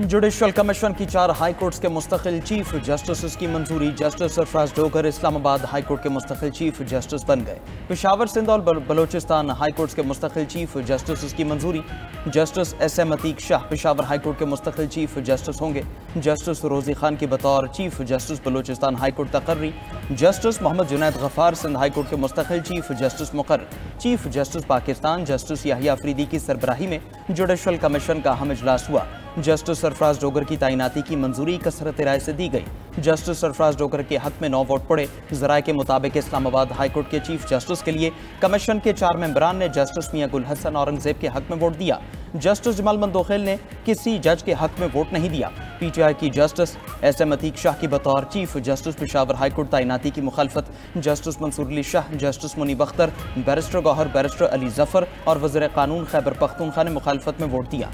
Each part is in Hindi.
जुडिशल कमीशन की 4 हाई कोर्ट्स के मुस्तकिल चीफ जस्टिस की मंजूरी। Justice Sarfaraz Dogar Islamabad high court के मुस्तकिल चीफ जस्टिस बन गए। पेशावर सिंध और बलोचिस्तान हाई कोर्ट्स के मुस्तकिल चीफ जस्टिस की मंजूरी। Justice SM Atiq Shah Peshawar high court के मुस्तकिल चीफ जस्टिस होंगे। जस्टिस रोजी खान की बतौर chief justice Balochistan high court तकर्री। Justice Mohammad Junaid Ghaffar Sindh high court के मुस्तकिल चीफ जस्टिस मुकर्रर। Chief justice Pakistan justice Yahya Afridi की सरबराही में जुडिशल कमीशन का अहम इजलास हुआ। जस्टिस सरफराज डोगर की तैनाती की मंजूरी कसरत राय से दी गई। जस्टिस सरफराज डोगर के हक में 9 वोट पड़े। ज़राए के मुताबिक इस्लामाबाद हाई कोर्ट के चीफ जस्टिस के लिए कमीशन के 4 मेंबरान ने जस्टिस मियां गुल हसन औरंगजेब के हक में वोट दिया। जस्टिस जमाल मंदोखेल ने किसी जज के हक में वोट नहीं दिया। PTI की जस्टिस SM अतीक शाह की बतौर chief justice Peshawar high court तैनाती की मुखालफत justice Mansoor Ali Shah, justice Munib Akhtar, barrister Gohar, barrister Ali Zafar और वज़ीर कानून खैबर पख्तूनख्वा ने मुखालफत में वोट दिया।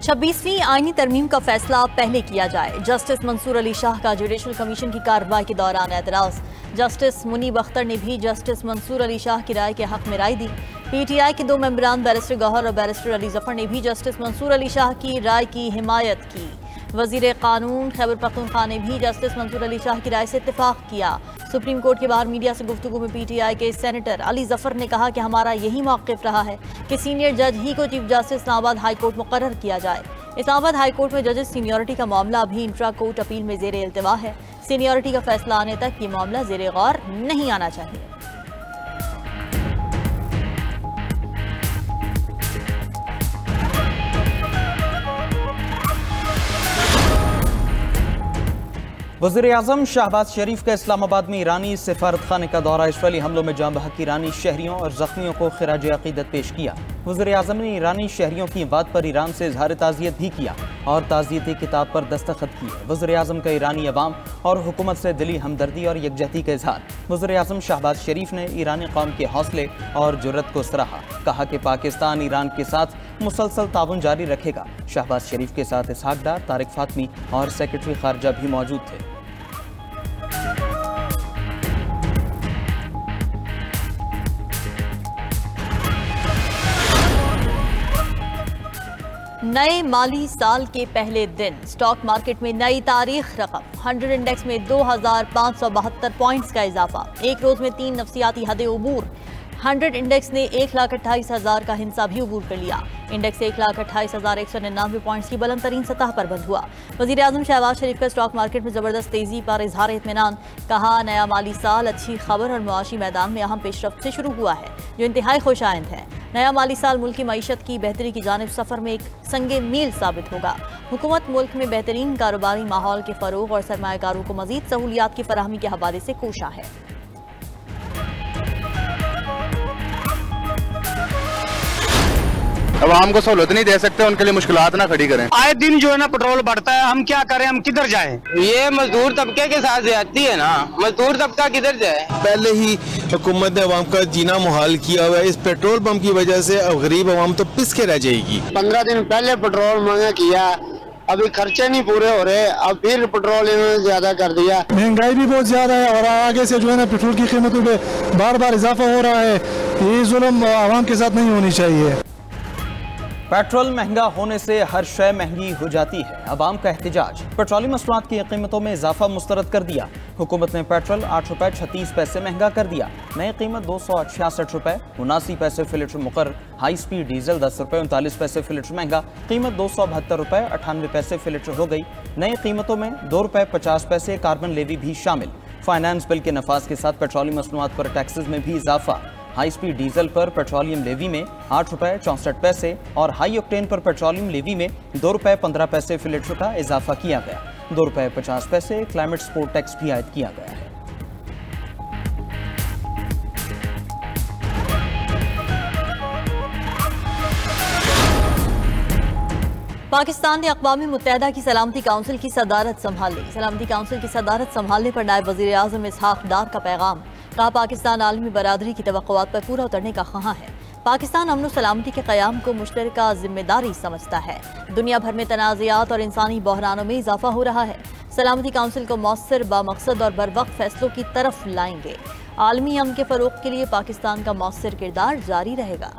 26वीं आईनी तरमीम का फैसला पहले किया जाए। जस्टिस मंसूर अली शाह का जुडिशल कमीशन की कार्रवाई के दौरान एतराज। जस्टिस मुनीब अख्तर ने भी जस्टिस मंसूर अली शाह की राय के हक में राय दी। PTI के 2 मेंबरान बैरिस्टर गौहर और बैरिस्टर अली जफर ने भी जस्टिस मंसूर अली शाह की राय की हिमायत की। वज़ीर कानून खैबर पख्तूनख्वा ने भी जस्टिस मंसूर अली शाह की राय से इत्तेफाक किया। सुप्रीम कोर्ट के बाहर मीडिया से गुफ्तगू में PTI के सेनेटर अली जफर ने कहा कि हमारा यही मौक़िफ़ रहा है कि सीनियर जज ही को chief justice Islamabad high court मुकर्रर किया जाए। इस्लामाबाद हाई कोर्ट में जजेस सीनियरिटी का मामला अभी इंट्रा कोर्ट अपील में ज़ेर इल्तिवा है। सीनियरिटी का फैसला आने तक ये मामला ज़ेर गौर नहीं आना चाहिए। वज़ीर-ए-आज़म शहबाज शरीफ का इस्लामाबाद में ईरानी सिफारत खाने का दौरा। इसराइली हमलों में जाँ बहक ईरानी शहरियों और जख्मियों को खिराज अक़ीदत पेश किया। वज़ीर-ए-आज़म ने ईरानी शहरियों की बात पर ईरान से इजहार ताज़ियत भी किया और ताज़ियती किताब पर दस्तखत किए। वज़ीर-ए-आज़म का ईरानी अवाम और हुकूमत से दिली हमदर्दी और यकजहती का इजहार। वज़ीर-ए-आज़म शहबाज शरीफ ने ईरानी कौम के हौसले और जुर्रत को सराहा। कहा कि पाकिस्तान ईरान के साथ मुसलसल ताउन जारी रखेगा। शहबाज शरीफ के साथ इसहाक डार, तारिक फातमी और सेक्रेटरी खारजा भी मौजूद थे। नए माली साल के पहले दिन स्टॉक मार्केट में नई तारीख रकम। 100 इंडेक्स में 2572 पॉइंट्स का इजाफा। एक रोज में 3 नफसियाती हदें उबूर। 100 इंडेक्स ने 1,28,000 का हिस्सा भी उबूर कर लिया। इंडेक्स 1,28,199 पॉइंट्स की बुलंद तरीन सतह पर बंद हुआ। वज़ीर-ए-आज़म शहबाज शरीफ का स्टॉक मार्केट में जबरदस्त तेजी पर इजहार इत्मीनान। कहा, नया माली साल अच्छी खबर और मुआशी मैदान में अहम पेशरफ्त से शुरू हुआ है जो इंतहाई खुशाइंद है। नया माली साल मुल्क की मईशत की बेहतरी की जानिब सफ़र में एक संगे मील साबित होगा। हुकूमत मुल्क में बेहतरीन कारोबारी माहौल के फ़रोग और सरमायाकारों को मज़ीद सहूलियात की फराहमी के हवाले से कोशा है। आवाम को सहूलत नहीं दे सकते, उनके लिए मुश्किलात ना खड़ी करें। आए दिन जो है ना पेट्रोल बढ़ता है, हम क्या करें, हम किधर जाएं? ये मजदूर तबके के साथ ज्यादती है ना, मजदूर तबका किधर जाए? पहले ही हुकूमत ने अवाम का जीना मुहाल किया हुआ है। इस पेट्रोल पंप की वजह से गरीब अवाम तो पिस के रह जाएगी। 15 दिन पहले पेट्रोल महंगा किया, अभी खर्चे नहीं पूरे हो रहे, अब फिर पेट्रोल इन्होंने ज्यादा कर दिया। महंगाई भी बहुत ज्यादा है और आगे से जो है ना पेट्रोल की कीमतों पे बार बार इजाफा हो रहा है। ये जुल्म आवाम के साथ नहीं होनी चाहिए। पेट्रोल महंगा होने से हर शय महंगी हो जाती है। अवाम का एहतजाज। पेट्रोलियम मसनूआत की कीमतों में इजाफा मुस्तरद कर दिया। हुकूमत ने पेट्रोल 8 रुपये 36 पैसे महंगा कर दिया। नई कीमत 266 रुपये 79 पैसे फी लीटर मुकर्रर। हाई स्पीड डीजल 10 रुपये 39 पैसे फी लीटर महंगा। कीमत 272 रुपये 98 पैसे फी लीटर हो गई। नई कीमतों में 2 रुपये 50 पैसे कार्बन लेवी भी शामिल। फाइनेंस बिल के नफाज के साथ पेट्रोलियम मसनूआत पर टैक्सेस में भी इजाफा। हाई स्पीड डीजल पर पेट्रोलियम लेवी में 8 रुपये 64 पैसे और हाई ऑक्टेन पर पेट्रोलियम लेवी में 2 रुपये 15 पैसे फी लीटर का इजाफा किया गया। 2 रुपये 50 पैसे क्लाइमेट सपोर्ट टैक्स भी आयद किया गया है। पाकिस्तान ने अक़वाम मुत्तहिदा की सलामती काउंसिल की सदारत संभाल ली। सलामती काउंसिल की सदारत संभालने पर नायब वज़ीर-ए-आज़म इसहाक डार का पैगाम। कहा, पाकिस्तान आलमी बरादरी की तवक्कुआत पर पूरा उतरने का ख़्वाह है। पाकिस्तान अमन सलामती के क़याम को मुश्तरका जिम्मेदारी समझता है। दुनिया भर में तनाज़ात और इंसानी बहरानों में इजाफा हो रहा है। सलामती काउंसिल को मौसर, बामकसद और बरवक्त फैसलों की तरफ लाएंगे। आलमी अमन के फ़रोग़ के लिए पाकिस्तान का मौसर किरदार जारी रहेगा।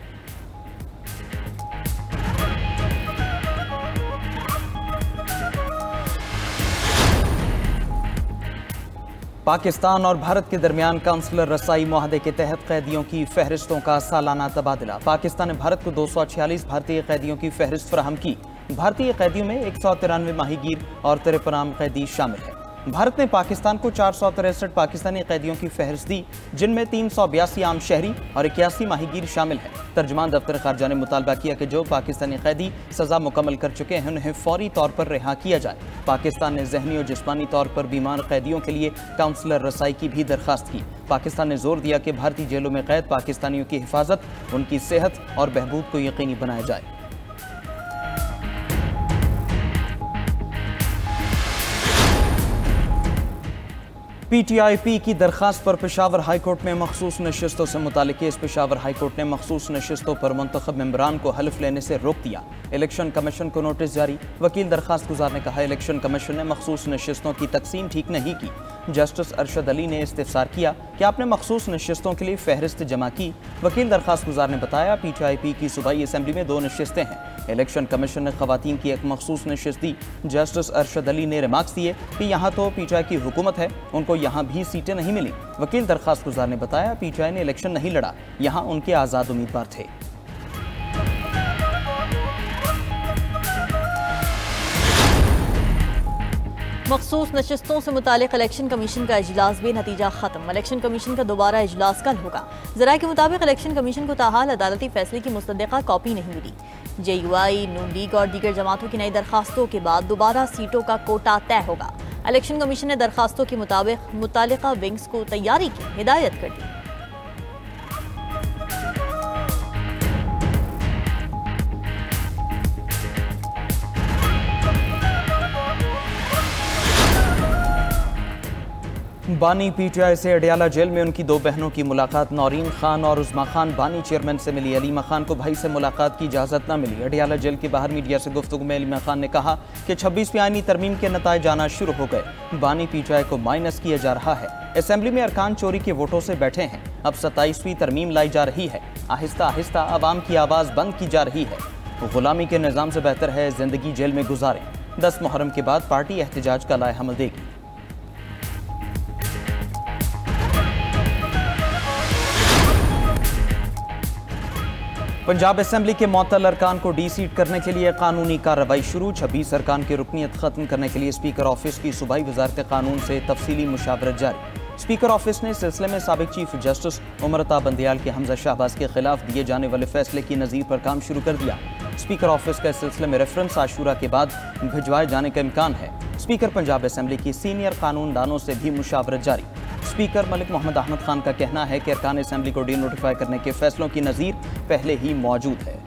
पाकिस्तान और भारत के दरमियान काउंसलर रसाई मुआहदे के तहत कैदियों की फहरिस्तों का सालाना तबादला। पाकिस्तान ने भारत को 246 भारतीय कैदियों की फहरिस्त फराहम की। भारतीय कैदियों में 193 माहीगीर और 53 आम कैदी शामिल है। भारत ने पाकिस्तान को 463 पाकिस्तानी कैदियों की फहरिस्त दी, जिनमें 382 आम शहरी और 81 माहीगीर शामिल हैं। तर्जुमान दफ्तर खारजा ने मुतालबा किया कि जो पाकिस्तानी कैदी सजा मुकम्मल कर चुके हैं उन्हें फौरी तौर पर रिहा किया जाए। पाकिस्तान ने जहनी और जिस्मानी तौर पर बीमार कैदियों के लिए काउंसलर रसाई की भी दरख्वास्त की। पाकिस्तान ने जोर दिया कि भारतीय जेलों में कैद पाकिस्तानियों की हिफाजत, उनकी सेहत और बहबूद को यकीनी बनाया जाए। PTIP की दरख्वास्त पर पेशावर हाई कोर्ट में मखसूस नशिस्तों से मुतालिक केस। पेशावर हाई कोर्ट ने मखसूस नशिस्तों पर मुंतखब मेंबरान को हल्फ लेने से रोक दिया। इलेक्शन कमीशन को नोटिस जारी। वकील दरख्वास्त गुजार ने कहा, इलेक्शन कमीशन ने मखसूस नशिस्तों की तकसीम ठीक नहीं की। जस्टिस अरशद अली ने इस्तिफसार किया कि आपने मखसूस नशिस्तों के लिए फहरिस्त जमा की। वकील दरख्वास्त गुजार ने बताया, PTIP की सूबाई असम्बली में 2 नशिस्तें हैं। इलेक्शन कमीशन ने खवातीन की एक मखसूस नशिस्त दी। जस्टिस अरशद अली ने रिमार्क्स दिए कि यहाँ तो PTI की हुकूमत है, उनको यहाँ भी सीटें नहीं मिली। वकील दरख्वास्त गुजार ने बताया, PTI ने इलेक्शन नहीं लड़ा, यहाँ उनके आज़ाद उम्मीदवार थे। मखसूस नशिस्तों से मुतालिक इलेक्शन कमीशन का इजलास बेनतीजा खत्म। इलेक्शन कमीशन का दोबारा इजलास कल होगा। ज़राए के मुताबिक इलेक्शन कमीशन को ताहाल अदालती फैसले की मुस्तदिका कॉपी नहीं मिली। JUI, नून लीग और दीगर जमातों की नई दरखास्तों के बाद दोबारा सीटों का कोटा तय होगा। इलेक्शन कमीशन ने दरखास्तों के मुताबिक मुतालिका विंग्स को तैयारी की हिदायत कर दी। बानी PTI से अडियाला जेल में उनकी 2 बहनों की मुलाकात। नौरीन खान और उज़मा खान बानी चेयरमैन से मिली। अलीमा खान को भाई से मुलाकात की इजाज़त न मिली। अडियाला जेल के बाहर मीडिया से गुफ्तगू में अलीमा खान ने कहा कि 26वीं आईनी तरमीम के नताइज आना शुरू हो गए। बानी PTI को माइनस किया जा रहा है। असम्बली में अरकान चोरी के वोटों से बैठे हैं। अब 27वीं तरमीम लाई जा रही है। आहिस्ता आहिस्ता अवाम की आवाज़ बंद की जा रही है। गुलामी के निज़ाम से बेहतर है जिंदगी जेल में गुजारें। 10 मुहर्रम के बाद पार्टी एहतजाज का लाए हमल देगी। पंजाब असम्बली के मुअत्तल अरकान को डी-सीट करने के लिए कानूनी कार्रवाई शुरू। 26 अरकान की रुकनीत खत्म करने के लिए स्पीकर ऑफिस की सूबाई वजारत कानून से तफसीली मुशावरत जारी। स्पीकर ऑफिस ने इस सिलसिले में साबिक चीफ जस्टिस उमरता बंदियाल के हमजा शहबाज के खिलाफ दिए जाने वाले फैसले की नज़ीर पर काम शुरू कर दिया। स्पीकर ऑफिस का इस सिलसिले में रेफरेंस आशूरा के बाद भिजवाए जाने का इम्कान है। स्पीकर पंजाब असम्बली की सीनियर कानूनदानों से भी मुशावरत जारी। स्पीकर मलिक मोहम्मद अहमद खान का कहना है कि अरकान असम्बली को डी नोटिफाई करने के फैसलों की नज़ीर पहले ही मौजूद है।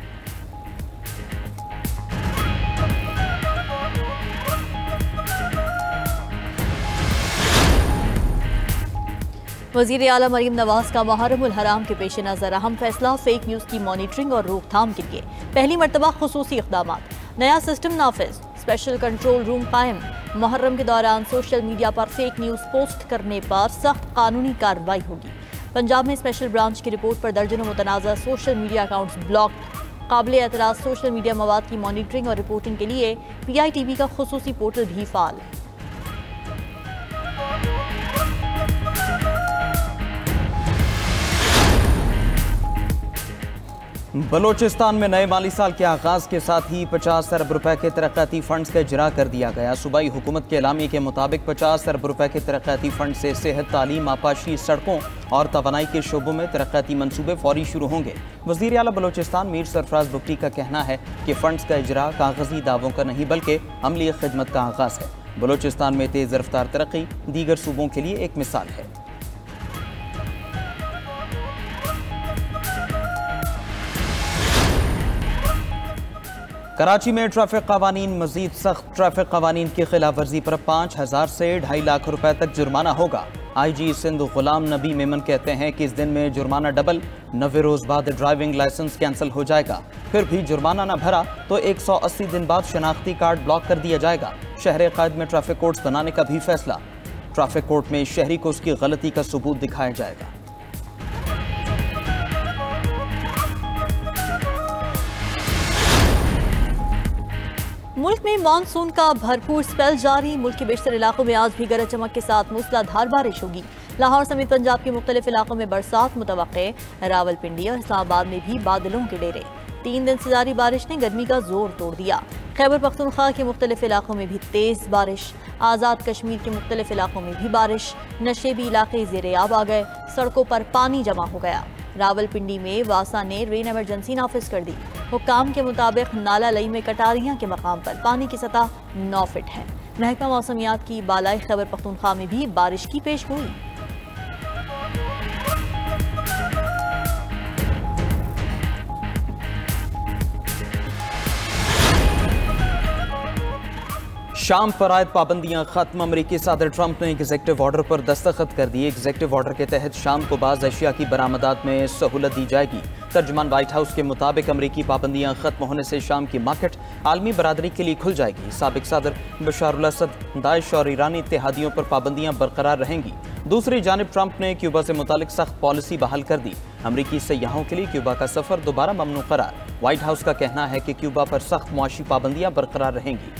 वज़ीर आला मरीम नवाज का मुहर्रम उल हराम के पेश नज़र अहम फैसला, फेक न्यूज़ की मॉनिटरिंग और रोकथाम के लिए पहली मरतबा खुसूसी इक़दाम। नया सिस्टम नाफिज, स्पेशल कंट्रोल रूम कायम। मुहर्रम के दौरान सोशल मीडिया पर फेक न्यूज़ पोस्ट करने पर सख्त कानूनी कार्रवाई होगी। पंजाब में स्पेशल ब्रांच की रिपोर्ट पर दर्जनों मुतनाज़ा सोशल मीडिया अकाउंट्स ब्लॉक। काबिल एतराज़ सोशल मीडिया मवाद की मॉनिटरिंग और रिपोर्टिंग के लिए PITV का खुसूसी पोर्टल भी फ़ाल है। बलोचिस्तान में नए माली साल के आगाज़ के साथ ही 50 अरब रुपए के तरक्याती फंड्स का इजरा कर दिया गया। सूबाई हुकूमत के एलामी के मुताबिक 50 अरब रुपए के तरक्याती फंड से सेहत, तालीम, आपाशी, सड़कों और तवानाई के शोबों में तरक्याती मनसूबे फौरी शुरू होंगे। वज़ीर आला बलोचिस्तान मीर सरफराज बुगटी का कहना है कि फंड्स का इजरा कागजी दावों का नहीं बल्कि अमली खिदमत का आगाज़ है। बलोचिस्तान में तेज़ रफ्तार तरक्की दीगर सूबों के लिए एक मिसाल है। कराची में ट्रैफिक कवानीन मजीद सख्त। ट्रैफिक कवानीन की खिलाफ वर्जी पर 5,000 से 2.5 लाख रुपए तक जुर्माना होगा। IG सिंध गुलाम नबी मेमन कहते हैं कि इस दिन में जुर्माना डबल, 90 रोज बाद ड्राइविंग लाइसेंस कैंसिल हो जाएगा। फिर भी जुर्माना न भरा तो 180 दिन बाद शनाख्ती कार्ड ब्लॉक कर दिया जाएगा। शहर क़ायद में ट्रैफिक कोर्ट्स बनाने का भी फैसला। ट्रैफिक कोर्ट में शहरी को उसकी गलती का सबूत दिखाया जाएगा। मुल्क में मानसून का भरपूर स्पेल जारी। मुल्क के बेशतर इलाकों में आज भी गरज चमक के साथ मूसलाधार बारिश होगी। लाहौर समेत पंजाब के मुख्तलिफ इलाकों में बरसात मुतवक्के। रावलपिंडी और इस्लामाबाद में भी बादलों के डेरे। 3 दिन से जारी बारिश ने गर्मी का जोर तोड़ दिया। खैबर पख्तूनख्वा के मुख्तलिफ इलाकों में भी तेज बारिश। आज़ाद कश्मीर के मुख्तलिफ इलाकों में भी बारिश। नशेबी इलाके ज़ेर-ए-आब आ गए। सड़कों पर पानी जमा हो गया। रावलपिंडी में वासा ने रेन एमरजेंसी नाफिज कर दी। हुक्काम के मुताबिक नाला लई में कटारियां के मकाम पर पानी की सतह 9 फीट है। महकमा मौसमियात की बालाई खैबर पख्तूनख्वा में भी बारिश की पेश गोई। शाम पर आयद पाबंदियां खत्म। अमरीकी सदर ट्रंप ने एग्जेक्टिव ऑर्डर पर दस्तखत कर दिए। एग्जेक्टिव ऑर्डर के तहत शाम को बाज़ अशिया की बरामदात में सहूलत दी जाएगी। तर्जुमान व्हाइट हाउस के मुताबिक अमरीकी पाबंदियां खत्म होने से शाम की मार्केट आलमी बरादरी के लिए खुल जाएगी। साबिक सदर बशारुल असद, दाइश और ईरानी इत्तेहादियों पर पाबंदियां बरकरार रहेंगी। दूसरी जानिब ट्रंप ने क्यूबा से मुतालिक सख्त पॉलिसी बहाल कर दी। अमरीकी सयाहों के लिए क्यूबा का सफर दोबारा ममनू करार। व्हाइट हाउस का कहना है कि क्यूबा पर सख्त मुआशी पाबंदियां बरकरार रहेंगी।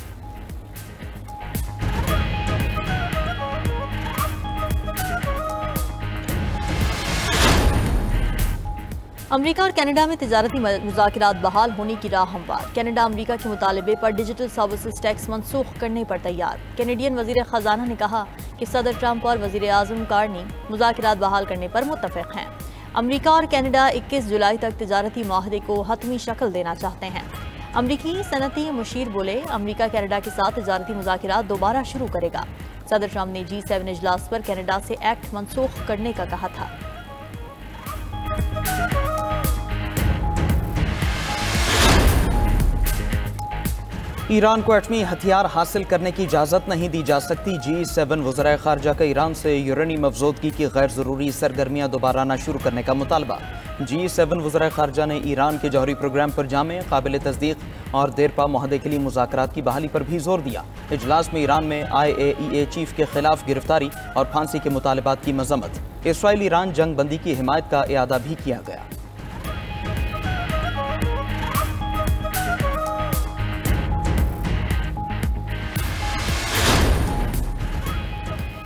अमेरिका और कनाडा में तिजारती मुज़ाकरात बहाल होने की राह हमवार। कनाडा अमेरिका के मुतालबे पर डिजिटल सर्विसेज टैक्स मनसूख करने पर तैयार। कैनेडियन वज़ीर ख़जाना ने कहा कि सदर ट्रंप और वज़ीर आज़म कार्नी मुज़ाकरात बहाल करने पर मुत्तफ़िक़ हैं। अमेरिका और कनाडा 21 जुलाई तक तिजारती माहदे को हतमी शक्ल देना चाहते हैं। अमरीकी सनती मुशीर बोले, अमेरिका कनाडा के साथ तिजारती मुज़ाकरात दोबारा शुरू करेगा। सदर ट्रंप ने G7 इजलास पर कनाडा से एक्ट मनसूख करने का कहा था। ईरान को एटमी हथियार हासिल करने की इजाज़त नहीं दी जा सकती। G7 वज़राए ख़ारजा का ईरान से यूरेनियम अफज़ोदगी की गैर ज़रूरी सरगर्मियाँ दोबारा न शुरू करने का मुतालबा। G7 वज़राए ख़ारजा ने ईरान के जौहरी प्रोग्राम पर जामे, काबिल तस्दीक और देरपा मुआहदे के लिए मुज़ाकरात की बहाली पर भी जोर दिया। इजलास में ईरान में IAEA चीफ के खिलाफ गिरफ्तारी और फांसी के मुतालबात की मजम्मत। इसराइल ईरान जंग बंदी की हिमायत का इआदा भी किया गया।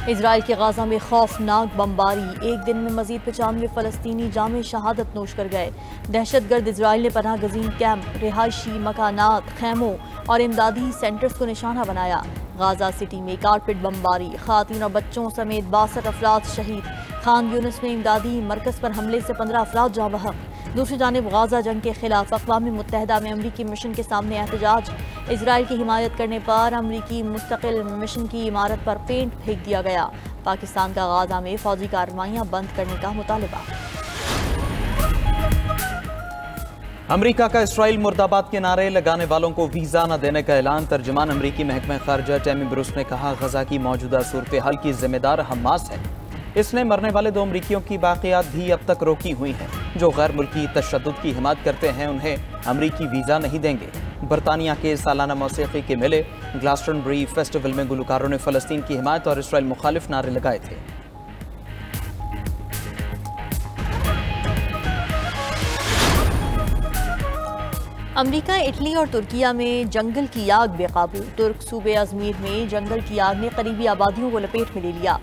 इजराइल के गाजा में खौफनाक बमबारी। एक दिन में मजीद 95 फ़लस्तीनी जामे शहादत नोश कर गए। दहशतगर्द इजराइल ने पनाह गज़ीन कैंप, रिहायशी मकानात, खैमों और इमदादी सेंटर्स को निशाना बनाया। गाजा सिटी में कारपेट बमबारी, खातून और बच्चों समेत 62 अफराद शहीद। खान यूनिस में इमदादी मरकज़ पर हमले से 15 अफराद जाँ बहक। दूसरी जानिब गाजा जंग के खिलाफ अक़वाम मुत्तहिदा में अमरीकी मिशन के सामने एहतजाज। इजराइल की हिमायत करने पर अमरीकी मुस्तकिल मिशन की इमारत पर पेंट फेंक दिया गया। पाकिस्तान का गाजा में फौजी कार्रवाइयाँ बंद करने का मुतालबा। अमरीका का इसराइल मुर्दाबाद के नारे लगाने वालों को वीज़ा न देने का ऐलान। तर्जमान अमरीकी महकमा ख़ारजा टैमी ब्रूस ने कहा, गजा की मौजूदा सूरत हाल की जिम्मेदार हमास है। इसने मरने वाले 2 अमरीकियों की बाक़ियात भी अब तक रोकी हुई हैं। जो गैर मुल्की तशद्दुद की हिमायत करते हैं उन्हें अमरीकी वीज़ा नहीं देंगे। बरतानिया के सालाना मौसीक़ी के मेले ग्लास्टनबरी फेस्टिवल में गुलकारों ने फ़लस्तीन की हिमायत और इसराइल मुखालिफ नारे लगाए थे। अमरीका, इटली और तुर्किया में जंगल की आग बेकाबू। तुर्क सूबे अजमीर में जंगल की आग ने करीबी आबादियों को लपेट में ले लिया।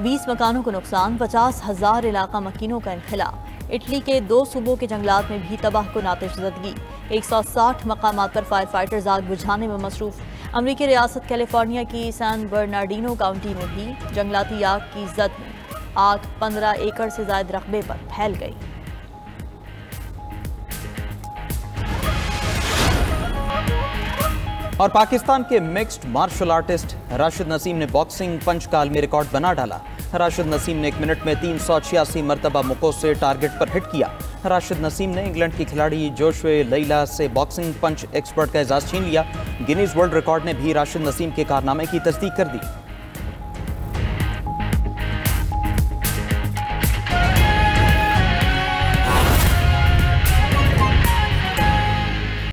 20 मकानों को नुकसान, 50,000 इलाका मकीनों का इनखला। इटली के 2 सूबों के जंगलात में भी तबाह कुन आतिशज़दगी। 160 मकामात पर फायर फाइटर्स आग बुझाने में मसरूफ। अमरीकी रियासत कैलिफोर्निया की सैन बर्नार्डिनो काउंटी में भी जंगलाती आग की जद में आग 15 एकड़ से ज़ायद रकबे पर फैल गई। और पाकिस्तान के mixed martial artist Rashid Naseem ने बॉक्सिंग पंचकाल में रिकॉर्ड बना डाला। राशिद नसीम ने 1 मिनट में 386 मरतबा मुक्कों से टारगेट पर हिट किया। राशिद नसीम ने इंग्लैंड की खिलाड़ी जोशुए लैला से बॉक्सिंग पंच एक्सपर्ट का एजाज छीन लिया। गिनीज वर्ल्ड रिकॉर्ड ने भी राशिद नसीम के कारनामे की तस्दीक कर दी।